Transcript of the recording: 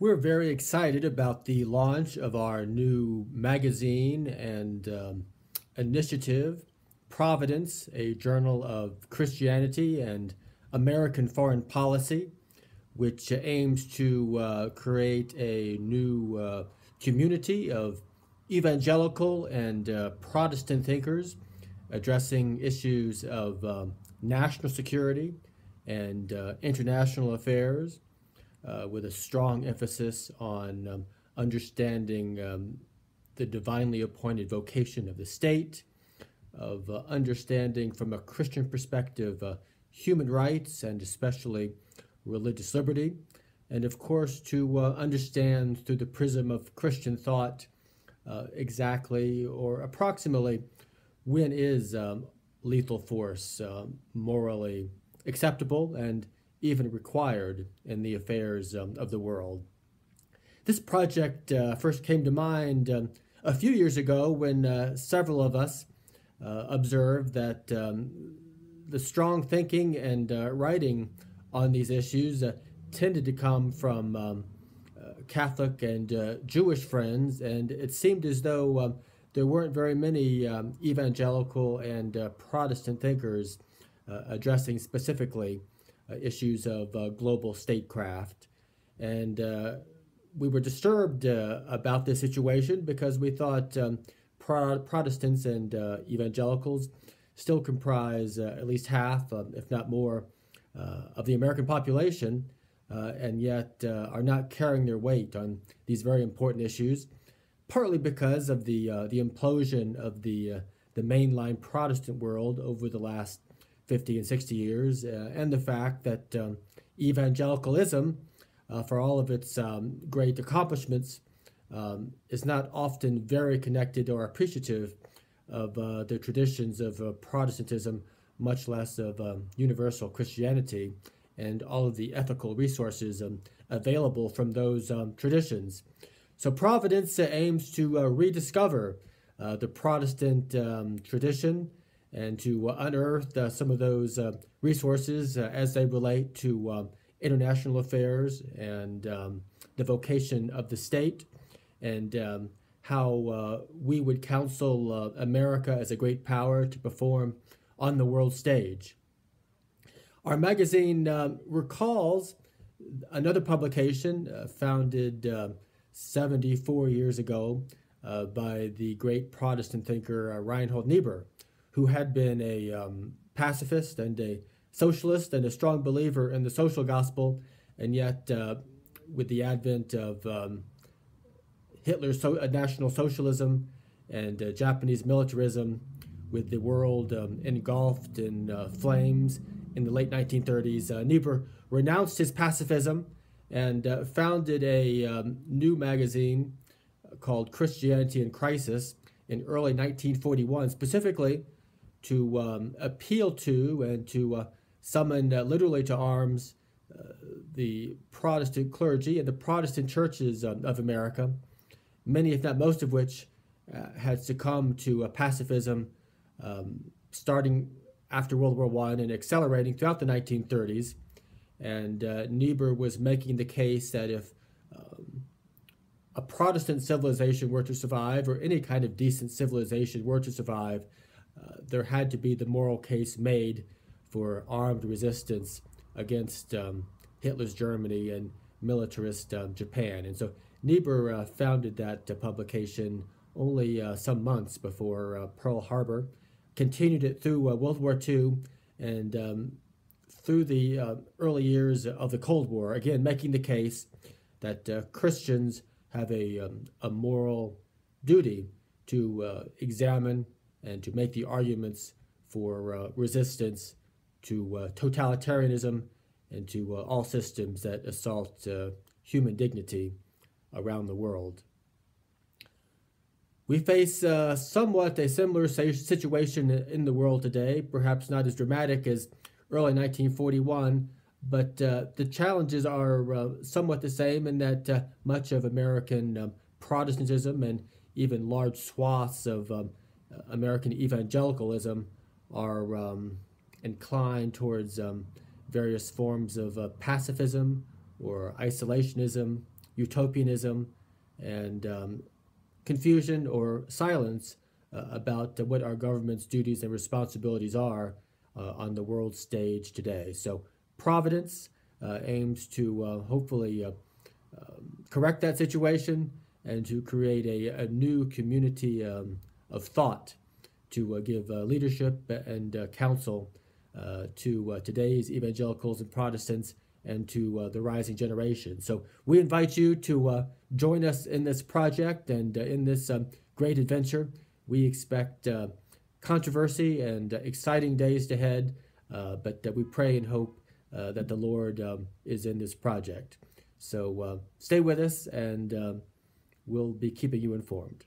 We're very excited about the launch of our new magazine and initiative, Providence, a journal of Christianity and American foreign policy, which aims to create a new community of evangelical and Protestant thinkers addressing issues of national security and international affairs with a strong emphasis on understanding the divinely appointed vocation of the state, of understanding from a Christian perspective human rights and especially religious liberty, and of course to understand through the prism of Christian thought exactly or approximately when is lethal force morally acceptable and even required in the affairs of the world. This project first came to mind a few years ago when several of us observed that the strong thinking and writing on these issues tended to come from Catholic and Jewish friends, and it seemed as though there weren't very many evangelical and Protestant thinkers addressing specifically issues of global statecraft. And we were disturbed about this situation because we thought Protestants and evangelicals still comprise at least half, if not more, of the American population, and yet are not carrying their weight on these very important issues, partly because of the implosion of the mainline Protestant world over the last 50 and 60 years, and the fact that evangelicalism, for all of its great accomplishments, is not often very connected or appreciative of the traditions of Protestantism, much less of universal Christianity and all of the ethical resources available from those traditions. So Providence aims to rediscover the Protestant tradition and to unearth some of those resources as they relate to international affairs and the vocation of the state, and how we would counsel America as a great power to perform on the world stage. Our magazine recalls another publication founded 74 years ago by the great Protestant thinker Reinhold Niebuhr, who had been a pacifist and a socialist and a strong believer in the social gospel, and yet with the advent of Hitler's National Socialism and Japanese militarism, with the world engulfed in flames in the late 1930s, Niebuhr renounced his pacifism and founded a new magazine called Christianity in Crisis in early 1941, specifically to appeal to and to summon literally to arms the Protestant clergy and the Protestant churches of America, many, if not most of which, had succumbed to pacifism starting after World War I and accelerating throughout the 1930s. And Niebuhr was making the case that if a Protestant civilization were to survive, or any kind of decent civilization were to survive, there had to be the moral case made for armed resistance against Hitler's Germany and militarist Japan. And so Niebuhr founded that publication only some months before Pearl Harbor, continued it through World War II, and through the early years of the Cold War, again making the case that Christians have a moral duty to examine and to make the arguments for resistance to totalitarianism and to all systems that assault human dignity around the world. We face somewhat a similar situation in the world today, perhaps not as dramatic as early 1941, but the challenges are somewhat the same in that much of American Protestantism and even large swaths of American evangelicalism are inclined towards various forms of pacifism or isolationism, utopianism and confusion or silence about what our government's duties and responsibilities are on the world stage today. So Providence aims to hopefully correct that situation and to create a new community of thought to give leadership and counsel to today's evangelicals and Protestants and to the rising generation. So we invite you to join us in this project and in this great adventure. We expect controversy and exciting days ahead, but we pray and hope that the Lord is in this project. So stay with us, and we'll be keeping you informed.